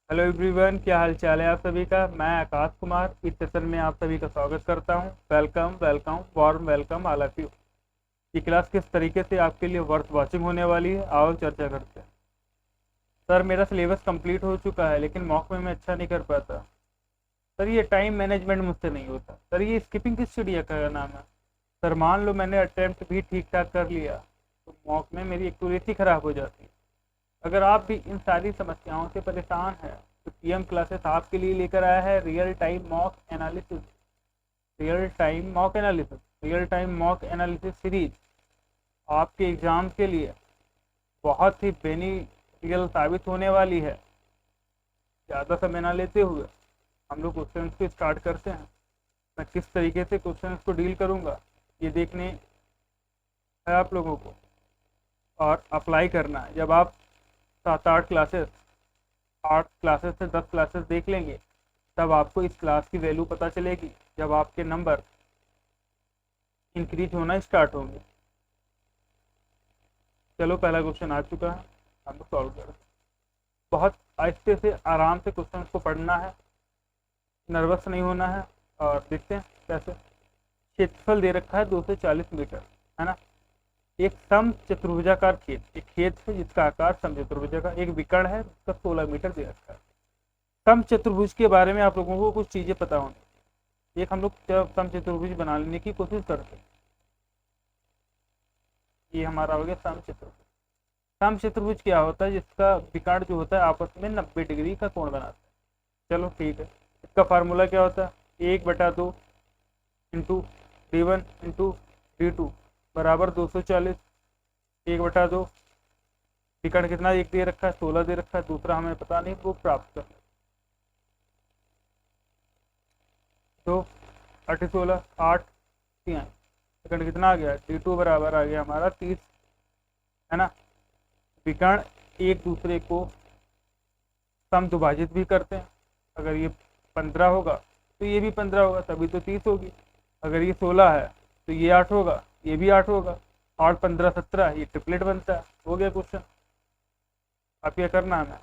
Hello everyone, क्या हाल चाल है आप सभी का। मैं आकाश कुमार इस सेशन में आप सभी का स्वागत करता हूं। Welcome welcome warm welcome all of you. ये क्लास किस तरीके से आपके लिए वर्थ वॉचिंग होने वाली है, आओ चर्चा करते हैं। सर, मेरा सिलेबस कंप्लीट हो चुका है लेकिन मॉक में मैं अच्छा नहीं कर पाता। सर, ये टाइम मैनेजमेंट मुझसे नहीं होता। सर, ये स्किपिंग किस चिड़िया का नाम है। सर, मान लो मैंने अटेम्प्ट भी ठीक ठाक कर लिया तो मॉक में मेरी एक्यूरेसी खराब हो जाती है। अगर आप भी इन सारी समस्याओं से परेशान हैं तो पीएम क्लासेस आपके लिए लेकर आया है real time mock analysis. Real time mock analysis real time mock analysis series आपके एग्जाम के लिए बहुत ही बेनिफिशियल साबित होने वाली है। ज़्यादा समय ना लेते हुए हम लोग क्वेश्चन को स्टार्ट करते हैं। मैं किस तरीके से क्वेश्चन को डील करूँगा ये देखने है आप लोगों को, और अप्लाई करना है। जब आप 8 क्लासेस से 10 क्लासेस देख लेंगे तब आपको इस क्लास की वैल्यू पता चलेगी, जब आपके नंबर इंक्रीज होना स्टार्ट होंगे। चलो, पहला क्वेश्चन आ चुका है, हम लोग सॉल्व करें। बहुत आहिस्ते से आराम से क्वेश्चन को पढ़ना है, नर्वस नहीं होना है। और देखते हैं कैसे। क्षेत्रफल दे रखा है 240 मीटर, है ना। एक सम चतुर्भुजाकार खेत, एक खेत है जिसका आकार सम चतुर्भुज का, एक विकर्ण है जिसका 16 मीटर दे रखा है। सम चतुर्भुज के बारे में आप लोगों को कुछ चीजें पता होंगी। एक हम लोग जब सम चतुर्भुज बना लेने की कोशिश करते हैं, ये हमारा हो गया सम चतुर्भुज। सम चतुर्भुज क्या होता है, जिसका विकर्ण जो होता है आपस में 90 डिग्री का कोण बनाता है। चलो ठीक है, इसका फार्मूला क्या होता है, 1/2 इंटू D1 इंटू D2 बराबर 240। 1/2 विकर्ण कितना एक दे रखा है, 16 दे रखा है, दूसरा हमें पता नहीं, वो प्राप्त कर। 2 8 16 8 3 विकर्ण कितना आ गया, D2 बराबर आ गया हमारा 30, है ना। विकर्ण एक दूसरे को सम दुभाजित भी करते हैं। अगर ये 15 होगा तो ये भी 15 होगा, तभी तो 30 होगी। अगर ये 16 है तो ये 8 होगा, ये भी 8 होगा। 8 15 17, ये ट्रिपलेट बनता है। हो गया क्वेश्चन। अब क्या करना है, हमें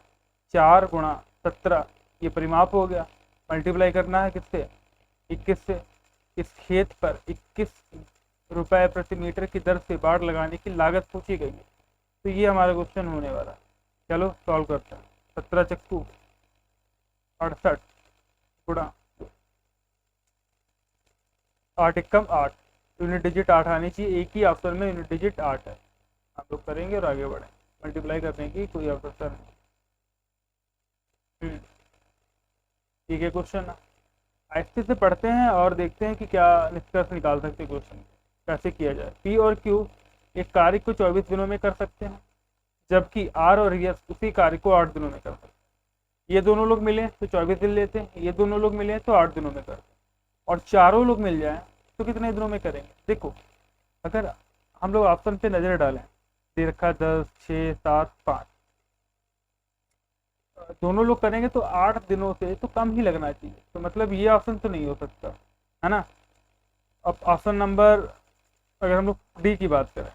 4 × 17 ये परिमाप हो गया, मल्टीप्लाई करना है किससे, 21 से। इस खेत पर 21 रुपए प्रति मीटर की दर से बाढ़ लगाने की लागत पूछी गई है, तो ये हमारा क्वेश्चन होने वाला है। चलो सॉल्व करते हैं। 17 चक्कू 68 गुणा 8 एकम 8, यूनिट डिजिट 8 आनी चाहिए। एक ही ऑप्शन में यूनिट डिजिट 8 है। हम लोग करेंगे और आगे बढ़ें। मल्टीप्लाई करने की कोई आवश्यकता नहीं। ठीक है, क्वेश्चन आहिस्ते से पढ़ते हैं और देखते हैं कि क्या निष्कर्ष निकाल सकते हैं क्वेश्चन कैसे किया जाए। पी और क्यू एक कार्य को 24 दिनों में कर सकते हैं, जबकि आर और यस उसी कार्य को 8 दिनों में कर सकते हैं। ये दोनों लोग मिले तो 24 दिन लेते हैं, ये दोनों लोग मिले तो 8 दिनों में करते हैं, और चारों लोग मिल जाएं तो कितने दिनों में करेंगे। देखो, अगर हम लोग ऑप्शन पे नजर डालें, दे रखा है 10 6 7 5, दोनों लोग करेंगे तो 8 दिनों से तो कम ही लगना चाहिए, तो मतलब ये ऑप्शन तो नहीं हो सकता, है ना। अब ऑप्शन नंबर, अगर हम लोग डी की बात करें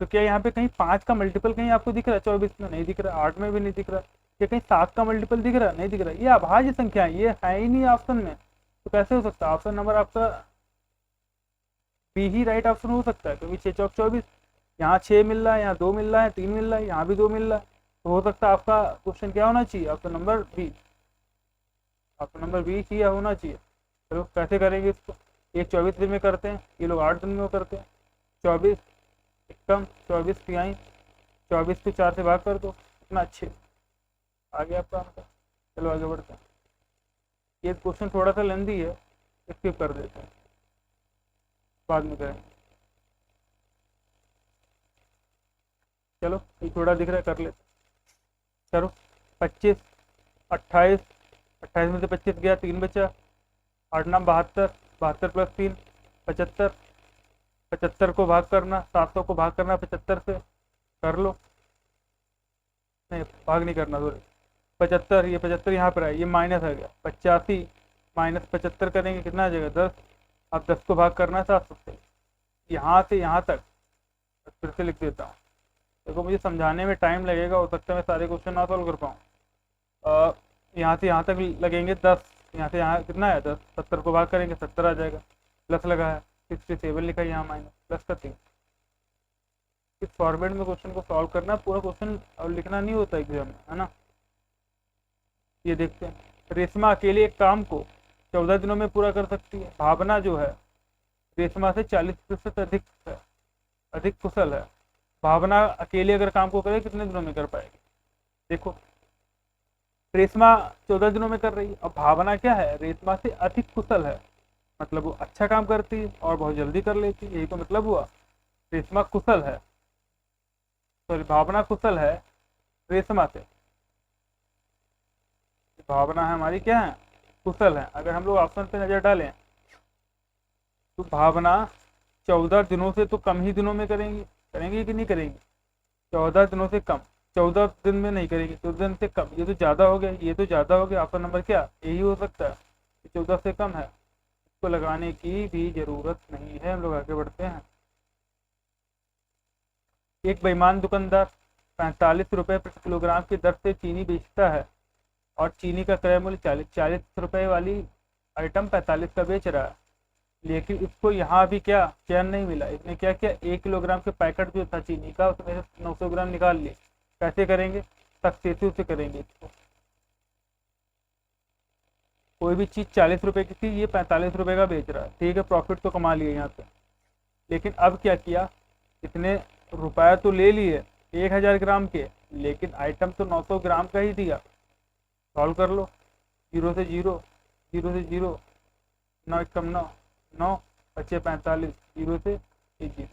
तो क्या यहाँ पे कहीं 5 का मल्टीपल कहीं आपको दिख रहा है, 24 में नहीं दिख रहा, 8 में भी नहीं दिख रहा, क्या कहीं 7 का मल्टीपल दिख रहा, नहीं दिख रहा। ये अभाज्य संख्या है, ये है ही नहीं ऑप्शन में, तो कैसे हो सकता है। ऑप्शन नंबर आपका बी ही राइट ऑप्शन हो सकता है, क्योंकि 6 चौक 24, यहाँ 6 मिल रहा है, यहाँ 2 मिल रहा है, 3 मिल रहा है, यहाँ भी 2 मिल रहा है, तो हो सकता है आपका क्वेश्चन क्या होना चाहिए, option number B. Option number B ही होना चाहिए। चलो कैसे करेंगे इसको, ये 24 दिन में करते हैं, ये लोग 8 दिन में करते हैं। 24 कम 24 तिहाई, 24 को 4 से भाग कर दो, इतना अच्छे आ गया आपका आंसर। चलो आगे बढ़ते हैं। ये क्वेश्चन थोड़ा सा लेंदी है, स्किप कर देते हैं, बाद में करेंगे। चलो ये थोड़ा दिख रहा है, कर लेते। चलो 25 28, 28 में से 25 गया, 3 बचा, 8 नाम 72, 72 + 3 75, 75 को भाग करना, 700 को भाग करना 75 से, कर लो। नहीं भाग नहीं करना, सॉरी। 75, ये 75 यहाँ पर है, ये माइनस आ गया। 85 माइनस 75 करेंगे, कितना आ जाएगा 10। अब 10 को भाग करना है 700 से, यहाँ से यहाँ तक। फिर से लिख देता हूँ, देखो मुझे समझाने में टाइम लगेगा, हो सकता है मैं सारे क्वेश्चन ना सॉल्व कर पाऊँ। यहाँ से यहाँ तक लगेंगे 10, यहाँ से यहाँ कितना है 10, 70 को भाग करेंगे 70 आ जाएगा, प्लस लगा है 67 लिखा है यहाँ, माइनस प्लस का 3। इस फॉर्मेट में क्वेश्चन को सॉल्व करना, पूरा क्वेश्चन और लिखना नहीं होता एग्जाम में, है ना। ये देखते हैं, रेशमा अकेले एक काम को 14 दिनों में पूरा कर सकती है। भावना जो है रेशमा से 40% अधिक कुशल है। भावना अकेले अगर काम को करे कितने दिनों में कर पाएगी? देखो रेशमा 14 दिनों में कर रही है, और भावना क्या है, रेशमा से अधिक कुशल है, मतलब वो अच्छा काम करती है और बहुत जल्दी कर लेती है, यही तो मतलब हुआ। रेशमा कुशल है, सॉरी भावना कुशल है रेशमा से। भावना है हमारी क्या है, कुशल है। अगर हम लोग ऑप्शन पे नजर डालें तो भावना 14 दिनों से तो कम ही दिनों में करेंगी, करेंगी कि नहीं करेंगी? 14 दिनों से कम, 14 दिन में नहीं करेंगी, 14 दिन से कम। ये तो ज़्यादा हो गया, ये तो ज़्यादा हो गया। ऑप्शन नंबर क्या यही हो सकता है, 14 से कम है, इसको लगाने की भी ज़रूरत नहीं है। हम लोग आगे बढ़ते हैं। एक बेईमान दुकानदार 45 रुपये प्रति किलोग्राम की दर से चीनी बेचता है और चीनी का क्रय मूल्य 40 रुपये वाली आइटम 45 का बेच रहा है, लेकिन इसको यहाँ भी क्या चयन नहीं मिला। इसने क्या किया, 1 किलोग्राम के पैकेट जो था चीनी का, उसमें से 900 ग्राम निकाल लिए। कैसे करेंगे? सक्सेसिव से करेंगे इसको। कोई भी चीज़ 40 रुपये की थी, ये 45 रुपये का बेच रहा है, ठीक है, प्रॉफिट तो कमा लिया यहाँ पे। लेकिन अब क्या किया, इतने रुपये तो ले लिए 1000 ग्राम के, लेकिन आइटम तो 900 ग्राम का ही दिया। सॉल्व कर लो, 0 से 0, 0 से 0, 9 कम 9, 9 बचे 45, 0 से 21,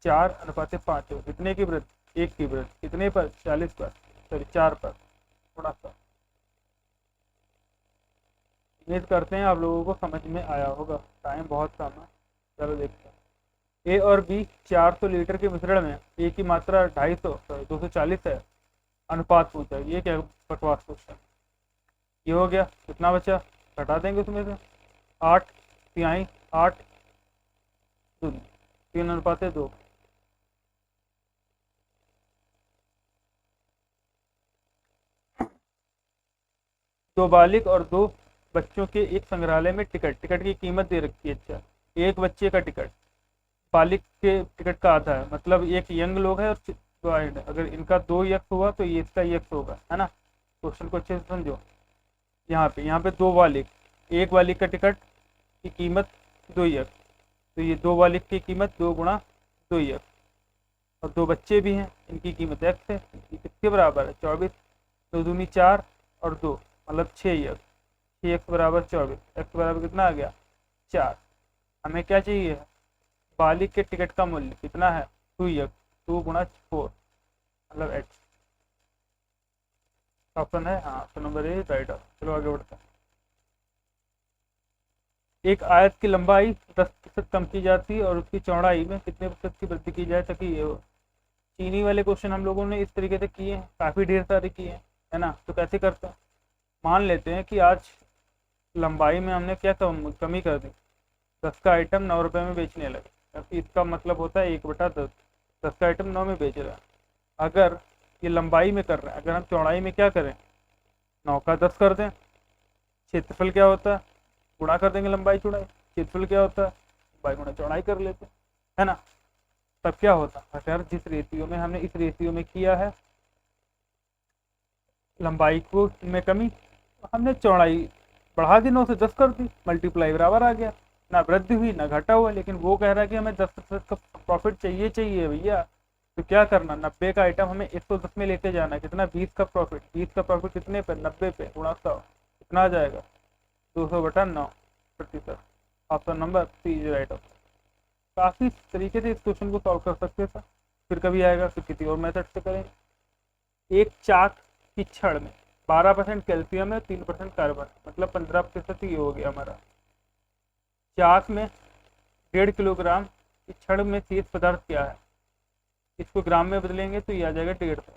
4:5 हो। कितने की वृद्धि? 1 की वृद्धि। कितने पर? 40 पर, सॉरी 4 पर। थोड़ा सा उम्मीद करते हैं आप लोगों को समझ में आया होगा, टाइम बहुत कम है। चलो देखते हैं। ए और बी 400 लीटर के मिश्रण में ए की मात्रा 250 240 है, अनुपात पूछा। ये क्या बकवास क्वेश्चन। ये हो गया, कितना बचा? घटा देंगे उसमें से 8 तिहाई 8 दूनी 3:2। दो बालिग और 2 बच्चों के एक संग्रहालय में टिकट की कीमत दे रखी है। अच्छा, एक बच्चे का टिकट बालिग के टिकट का आधा है, मतलब एक यंग लोग है और 2 है। अगर इनका 2 यक्स हुआ तो ये इसका यक्स होगा, है ना। क्वेश्चन को अच्छे से समझो। यहाँ पे 2 बालिग, एक बालिग का टिकट की कीमत 2 यक्स, तो ये 2 बालिग की कीमत 2 गुणा 2 यक्स, और 2 बच्चे भी हैं, इनकी कीमत एक्स है। ये किसके बराबर है? 24, 2 दूनी 4 और 2 मतलब 6 यक्स। 6 एक्स बराबर 24, एक्स बराबर कितना आ गया? 4। हमें क्या चाहिए? बालिग के टिकट का मूल्य कितना है? 2 यक्स, 2 गुणा 4 मतलब एक्स। ऑप्शन है, हाँ ऑप्शन नंबर ए राइट है। चलो आगे बढ़ते हैं। एक आयत की लंबाई 10% कम की जाती है और उसकी चौड़ाई में कितने प्रतिशत की वृद्धि की जाए ताकि ये हो। चीनी वाले क्वेश्चन हम लोगों ने इस तरीके से किए हैं, काफ़ी ढेर सारे किए हैं, है ना। तो कैसे करते हैं, मान लेते हैं कि आज लंबाई में हमने क्या कमी कर दी, 10 का आइटम 9 रुपये में बेचने लगे। इसका मतलब होता है 1/10, 10 का आइटम 9 में बेच रहा है। अगर ये लंबाई में कर रहे हैं, अगर हम चौड़ाई में क्या करें, 9 का 10 कर दें। क्षेत्रफल क्या होता है, गुणा कर देंगे लंबाई चौड़ाई। क्षेत्रफल क्या होता है, लंबाई गुणा चौड़ाई कर लेते हैं, है ना। तब क्या होता है, अगर जिस रेशियो में हमने इस रेशियो में किया है लंबाई को में कमी, हमने चौड़ाई बढ़ा दी, 9 से 10 कर दी, मल्टीप्लाई बराबर आ गया। ना वृद्धि हुई ना घटा हुआ, लेकिन वो कह रहा है कि हमें 10% का प्रॉफिट चाहिए भैया। तो क्या करना, 90 का आइटम हमें 110 में लेके जाना है। कितना? 20 का प्रॉफिट। 20 का प्रॉफिट कितने पे? 90 पे, गुणा 100 कितना आ जाएगा? 200/9%। Option number C is right option. काफ़ी तरीके से इस क्वेश्चन को सॉल्व कर सकते थे, फिर कभी आएगा फिर किसी और मेथड से करेंगे। एक चाक की छड़ में 12% कैल्शियम है, 3% कार्बन, मतलब 15% ही हो गया हमारा। चाक में 1.5 किलोग्राम इस क्षण में शेष पदार्थ क्या है। इसको ग्राम में बदलेंगे तो ये आ जाएगा 150,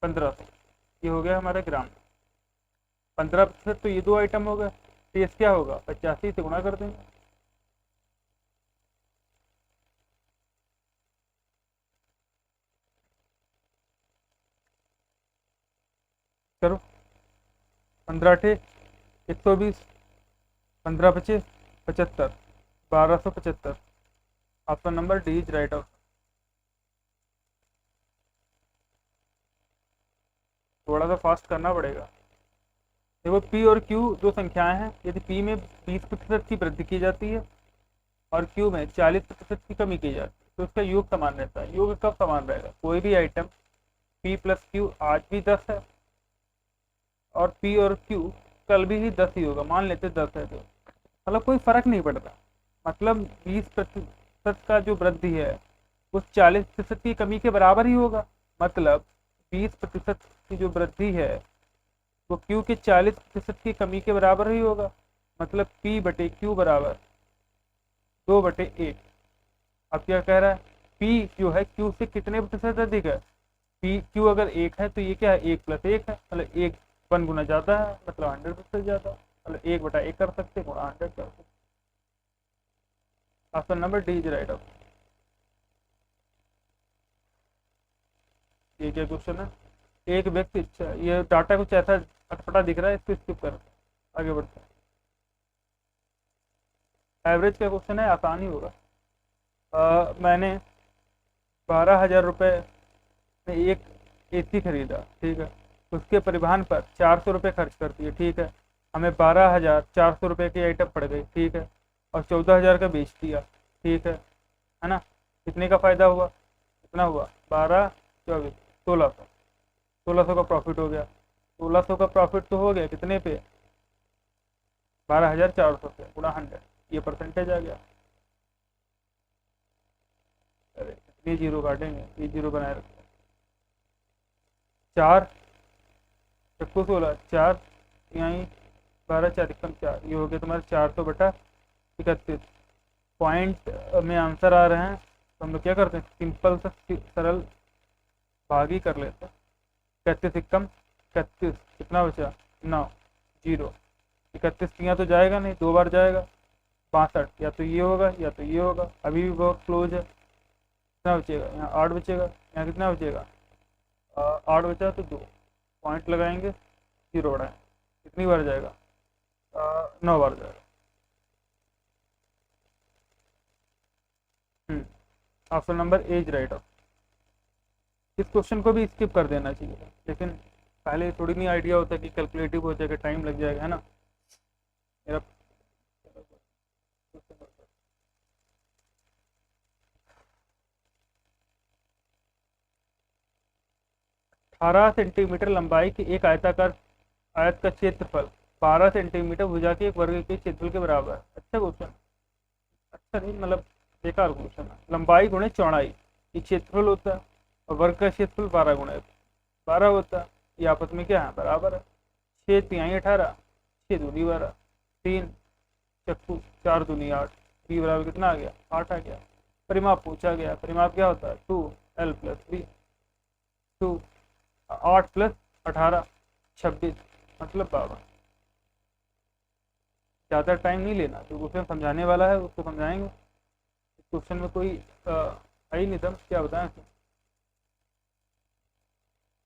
1500। ये हो गया हमारा ग्राम। 15% तो ये 2 आइटम हो गए। शेष क्या होगा, 85 से गुणा कर देंगे। करो, 15 120, 15 75, 1275। Option number D is right option. थोड़ा सा फास्ट करना पड़ेगा। देखो पी और क्यू दो संख्याएं हैं। यदि पी में 20% की वृद्धि की जाती है और क्यू में 40% की कमी की जाती है तो उसका योग समान रहता है। योग कब समान रहेगा, कोई भी आइटम पी प्लस क्यू आज भी 10 है और पी और क्यू कल भी ही 10 ही होगा। मान लेते 10 है तो मतलब कोई फर्क नहीं पड़ता। मतलब 20% का जो वृद्धि है वो 40% की कमी के बराबर ही होगा। मतलब 20% की जो वृद्धि है वो क्यू के 40% की कमी के बराबर ही होगा। मतलब पी बटे क्यू बराबर 2/1। अब क्या कह रहा है, पी जो है क्यू से कितने प्रतिशत अधिक है। पी क्यू अगर 1 है तो ये क्या है, 1+1 है। मतलब 1 गुना ज़्यादा है, मतलब 100% ज़्यादा। मतलब 1/1 कर सकते, गुणा 100 कर सकते। Option number D is right option. ये क्या क्वेश्चन है, एक व्यक्ति, अच्छा ये डाटा कुछ ऐसा अटपटा दिख रहा है, इसको स्किप कर आगे बढ़ते हैं। एवरेज का क्वेश्चन है, आसान ही होगा। मैंने 12,000 रुपये में एक एसी खरीदा, ठीक है। उसके परिवहन पर 400 रुपये खर्च कर दिए, ठीक है। हमें 12,400 रुपये की आइटम पड़ गई, ठीक है। और 14,000 का बेच दिया, ठीक है ना। कितने का फ़ायदा हुआ, कितना हुआ, 12, 24, 1600। 1600 का प्रॉफिट हो गया। 1600 का प्रॉफिट तो हो गया कितने पे, 12,400 पे, गुणा 100। ये परसेंटेज आ गया। अरे कितने जीरो काटेंगे, ये जीरो बनाए रखते हैं। 4 चक्कू 16, 4 यहीं 12, 4 कम 4, ये हो गया तुम्हारा 400/31। पॉइंट में आंसर आ रहे हैं तो हम लोग क्या करते हैं, सिंपल सा सरल भागी कर लेते हैं। 31 कम 31, कितना बचा, 9, 0। 31 यहाँ तो जाएगा नहीं, 2 बार जाएगा। 62, या तो ये होगा या तो ये होगा। अभी भी बहुत क्लोज है। कितना बचेगा, यहाँ 8 बचेगा, यहाँ कितना बचेगा, 8 बचा तो 2 पॉइंट लगाएंगे, 0 बढ़ाएं। कितनी बार जाएगा, 9 बार जाएगा। Option number A is right option. इस क्वेश्चन को भी स्किप कर देना चाहिए, लेकिन पहले थोड़ी नहीं आइडिया होता कि कैलकुलेटिव हो जाएगा, टाइम लग जाएगा, है ना। मेरा 18 सेंटीमीटर लंबाई की एक आयताकार आयत का क्षेत्रफल 12 सेंटीमीटर भुजा के एक वर्ग के क्षेत्रफल के बराबर है। अच्छा क्वेश्चन, अच्छा नहीं मतलब बेकार क्वेश्चन है। लंबाई गुणे चौड़ाई ये क्षेत्रफल होता है और वर्ग का क्षेत्रफल 12 गुणे 12 होता है। ये आपस में क्या है, बराबर है। 6 तिहाई 18, 6 दूनी 12, 3 चक्कू 4 दूनी 8, बी बराबर कितना आ गया, 8 आ गया। परिमाप पूछा गया, परिमाप क्या होता है, 2l + b। 2 8 + 18 26, मतलब 52। ज़्यादा टाइम नहीं लेना, जो क्वेश्चन समझाने वाला है उसको समझाएंगे। इस क्वेश्चन में कोई है ही नहीं था, क्या बताएं।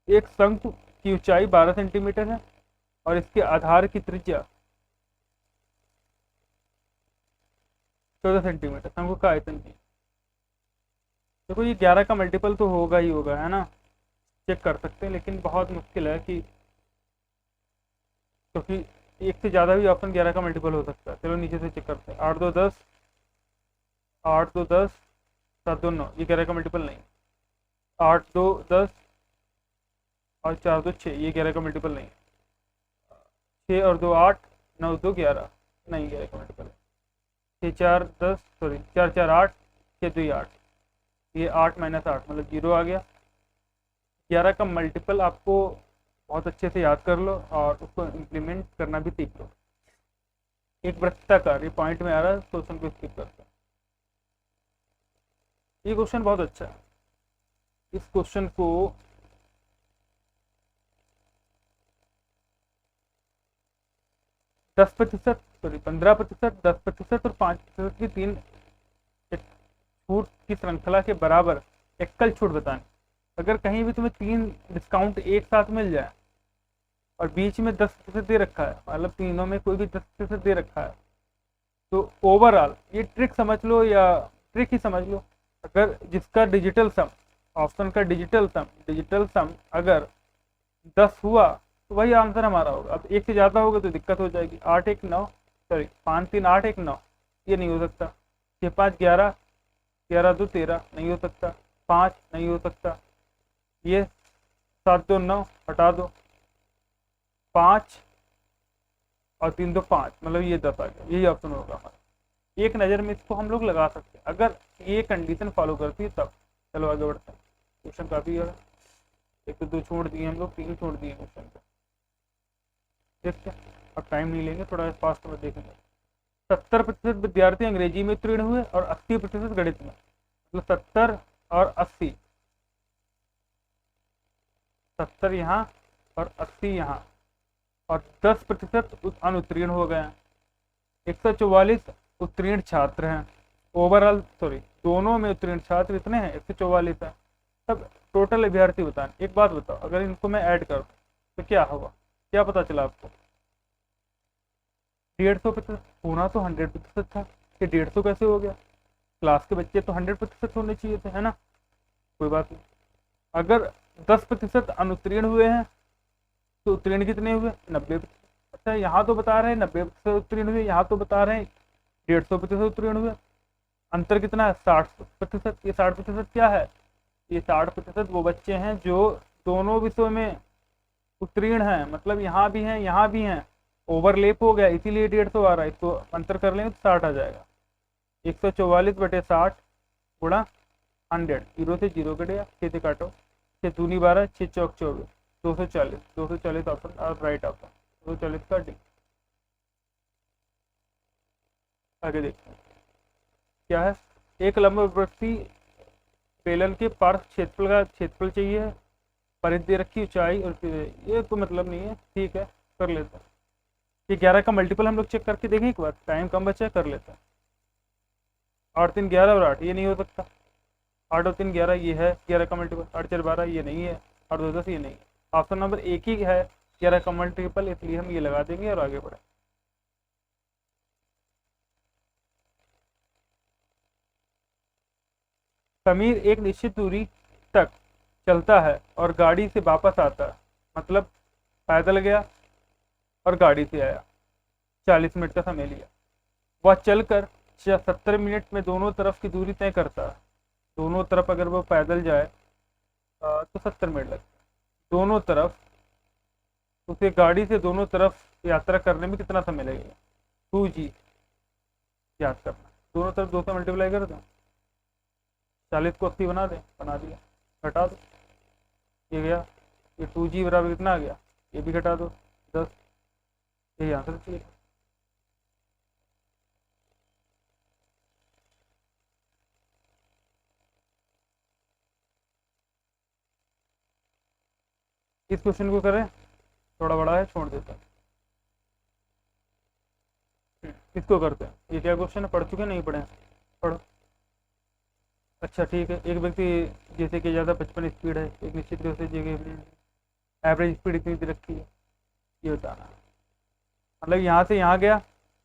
एक शंकु की ऊंचाई 12 सेंटीमीटर है और इसके आधार की त्रिज्या 14 सेंटीमीटर। शंकु का आयतन की, देखो ये 11 का मल्टीपल तो होगा ही होगा, है ना। चेक कर सकते हैं, लेकिन बहुत मुश्किल है कि, क्योंकि एक से ज़्यादा भी ऑप्शन 11 का मल्टीपल हो सकता है। चलो नीचे से चेक करते हैं। 8 2 10, 8 2 10, 7 2 9, ये 11 का मल्टीपल नहीं। 8 2 10 और 4 2 6, ये 11 का मल्टीपल नहीं। 6 और 2 8, 9 2 11, नहीं 11 का मल्टीपल है। 6 4 10, सॉरी 4 4 8, 6 2 8, ये 8 - 8 मतलब 0 आ गया। 11 का मल्टीपल आपको बहुत अच्छे से याद कर लो और उसको इम्प्लीमेंट करना भी सीख लो। एक वृत्ताकार, ये पॉइंट में आ रहा है, क्वेश्चन को स्किप करते हैं। ये क्वेश्चन बहुत अच्छा है। इस क्वेश्चन को 10%, सॉरी 15%, 10% और 5% की तीन छूट की श्रृंखला के बराबर एकल छूट बतानी। अगर कहीं भी तुम्हें तीन डिस्काउंट एक साथ मिल जाए और बीच में 10% दे रखा है, मतलब तीनों में कोई भी 10% दे रखा है, तो ओवरऑल ये ट्रिक समझ लो या ट्रिक ही समझ लो, अगर जिसका डिजिटल सम, ऑप्शन का डिजिटल सम अगर 10 हुआ तो वही आंसर हमारा होगा। अब एक से ज़्यादा होगा तो दिक्कत हो जाएगी। 8 1 9, सॉरी 5 3 8 1 9, ये नहीं हो सकता। 6 5 11, 11 2 13, नहीं हो सकता। 5 नहीं हो सकता। ये 7 2 9, हटा दो। 5 और 3 2 5, मतलब ये 10 आ गया, यही ऑप्शन होगा हमारा। एक नज़र में इसको हम लोग लगा सकते हैं अगर ये कंडीशन फॉलो करती है तब। चलो आगे बढ़ते हैं। क्वेश्चन काफ़ी है, एक तो 2 छोड़ दिए हम लोग, 3 छोड़ दिए क्वेश्चन पे। देखते हैं, अब टाइम नहीं लेंगे, थोड़ा फास्ट में देखेंगे। 70% विद्यार्थी अंग्रेजी में उत्तीर्ण हुए और 80% गणित में। मतलब 70 और 80, 70 यहाँ और 80 यहाँ, और 10% अनुत्तीर्ण हो गए हैं। 144 उत्तीर्ण छात्र हैं ओवरऑल, सॉरी दोनों में उत्तीर्ण छात्र इतने हैं 144 हैं। तब टोटल अभ्यर्थी बताएं। एक बात बताओ, अगर इनको मैं ऐड कर दूँ तो क्या होगा, क्या पता चला आपको? 150%। होना तो 100% था, कि 150 कैसे हो गया? क्लास के बच्चे तो 100% होने चाहिए थे, है ना? कोई बात नहीं। अगर 10% अनुत्तीर्ण हुए हैं तो उत्तीर्ण कितने हुए? 90%। अच्छा, यहाँ तो बता रहे हैं 90% उत्तीर्ण हुए, यहाँ तो बता रहे हैं 150% उत्तीर्ण हुए। अंतर कितना है? 60%। ये 60% क्या है? ये 60% वो बच्चे हैं जो दोनों विषयों में उत्तीर्ण हैं, मतलब यहाँ भी हैं यहाँ भी हैं, ओवरलेप हो गया इसीलिए 150 आ रहा है। इसको अंतर कर लेंगे तो 60 आ जाएगा। 144/60 गुणा 100, 0 से 0 कटेगा, 6 से काटो, 6 दूनी 12, 6 चौक 24, 240। 240 ऑप्शन राइट ऑप्शन, 240 का डी। आगे देखते हैं क्या है। एक लंबवृत्तीय बेलन के पार्श्व क्षेत्रफल का क्षेत्रफल चाहिए, परिधि दे रखी, ऊंचाई और ये तो मतलब नहीं है, ठीक है कर लेते हैं। ये 11 का मल्टीपल हम लोग चेक करके देखें एक बार, टाइम कम बचा है, कर लेते हैं। 8 3 11 और 8, ये नहीं हो सकता। 8 और 3 11, ये है 11 का मल्टीपल। 8 4 12, ये नहीं है। 8 2 10, ये नहीं है। ऑप्शन नंबर एक ही है 11 का मल्टीपल, इसलिए हम ये लगा देंगे और आगे बढ़े। समीर एक निश्चित दूरी तक चलता है और गाड़ी से वापस आता है, मतलब पैदल गया और गाड़ी से आया, 40 मिनट का समय लिया। वह चलकर 70 मिनट में दोनों तरफ की दूरी तय करता है। दोनों तरफ अगर वो पैदल जाए तो 70 मिनट लगते हैं। दोनों तरफ, उसे गाड़ी से दोनों तरफ यात्रा करने में कितना समय लगेगा? 2G याद करना। दोनों तरफ 2 से मल्टीप्लाई कर दें, 40 को 80 बना दें, बना दिया। घटा दो, ये गया, ये 2G बराबर कितना आ गया? ये भी घटा दो, 10। यही आंसर चाहिए। इस क्वेश्चन को करें, थोड़ा बड़ा है, छोड़ देते हैं। इसको करते हैं। ये क्या क्वेश्चन है, पढ़ चुके नहीं पढ़े? पढ़ो। अच्छा ठीक है। एक व्यक्ति जैसे कि ज़्यादा 55 स्पीड है, एक निश्चित रूप से जगह एवरेज स्पीड इतनी दे रखी है, ये बताना। मतलब यहाँ से यहाँ गया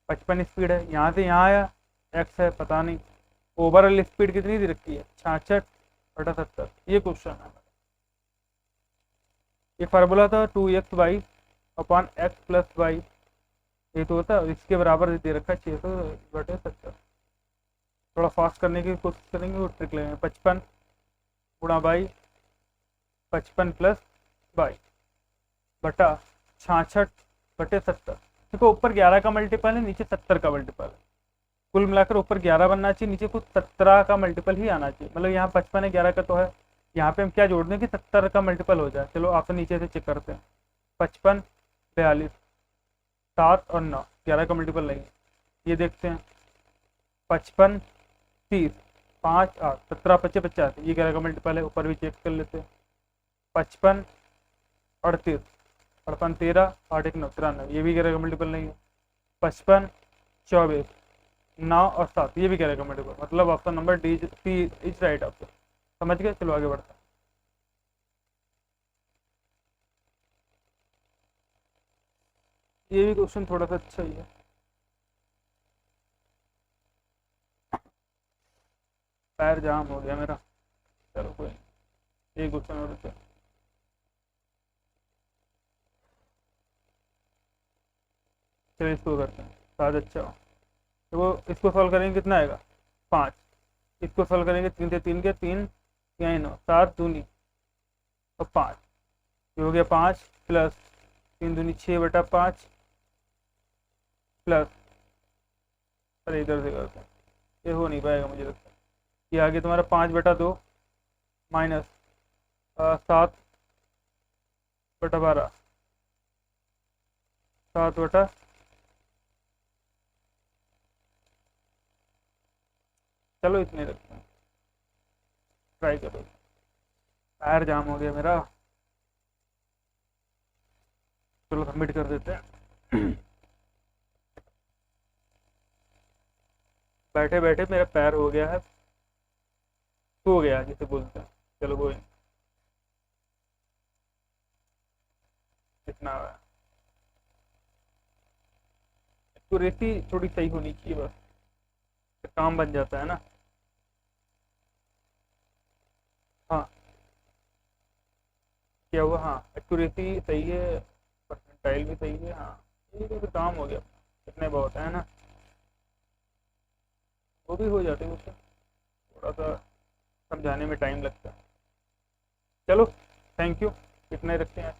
55 स्पीड है, यहाँ से यहाँ आया एक्स है, पता नहीं। ओवरऑल स्पीड कितनी दे रखी है? 66/70। ये क्वेश्चन है। ये फार्मूला था 2x/x+y, ये तो होता है, इसके बराबर दे रखा है 600/70। थोड़ा फास्ट करने की कोशिश करेंगे, वो ट्रिक लेंगे। 55 गुणा बाई 55 + बाई बटा 66/70। देखो ऊपर 11 का मल्टीपल है, नीचे 70 का मल्टीपल है। कुल मिलाकर ऊपर 11 बनना चाहिए, नीचे कुछ 17 का मल्टीपल ही आना चाहिए। मतलब यहाँ 55 है, 11 का तो है, यहाँ पे हम क्या जोड़ दें कि 70 का मल्टीपल हो जाए। चलो ऑप्शन नीचे से चेक करते हैं। 55 42, 7 और 9, 11 का मल्टीपल नहीं। ये देखते हैं 55 30 5 8 17 25 50, ये क्या रहेगा मल्टीपल है, ऊपर भी चेक कर लेते हैं। 55 38 55 13 8 1 9 93, ये भी क्या रहेगा मल्टीपल नहीं है। 55 24 9 और 7, ये भी क्या रहेगा मल्टीपल, मतलब option number D C is right option. समझ गए, चलो आगे बढ़ते हैं। ये भी क्वेश्चन थोड़ा सा अच्छा ही है। पैर जाम हो गया मेरा, चलो कोई नहीं, एक क्वेश्चन और होता है। चलो इसको करते हैं, शायद अच्छा हो। तो वो इसको सॉल्व करेंगे, कितना आएगा 5। इसको सॉल्व करेंगे 3 से 3 के 3 यहाँ 9 7 दूनी और 5, ये हो गया 5 प्लस 3 दूनी 6/5 प्लस, अरे इधर से करते हैं, ये हो नहीं पाएगा मुझे लगता है। ये आगे तुम्हारा 5/2 माइनस 7/12 7/, चलो इतने रखते हैं, ट्राई करो। पैर जाम हो गया मेरा, चलो सबमिट कर देते हैं। बैठे बैठे मेरा पैर हो गया है, सो गया जिसे बोलते हैं। चलो कोई कितना एक्यूरेसी थोड़ी सही होनी चाहिए, बस तो काम बन जाता है ना। हाँ क्या हुआ, हाँ एक्यूरेसी सही है, परसेंटाइल भी सही है, हाँ ये तो काम हो गया, इतने बहुत है ना, वो भी हो जाते हैं उससे, थोड़ा सा समझाने में टाइम लगता है। चलो थैंक यू, इतने रखते हैं।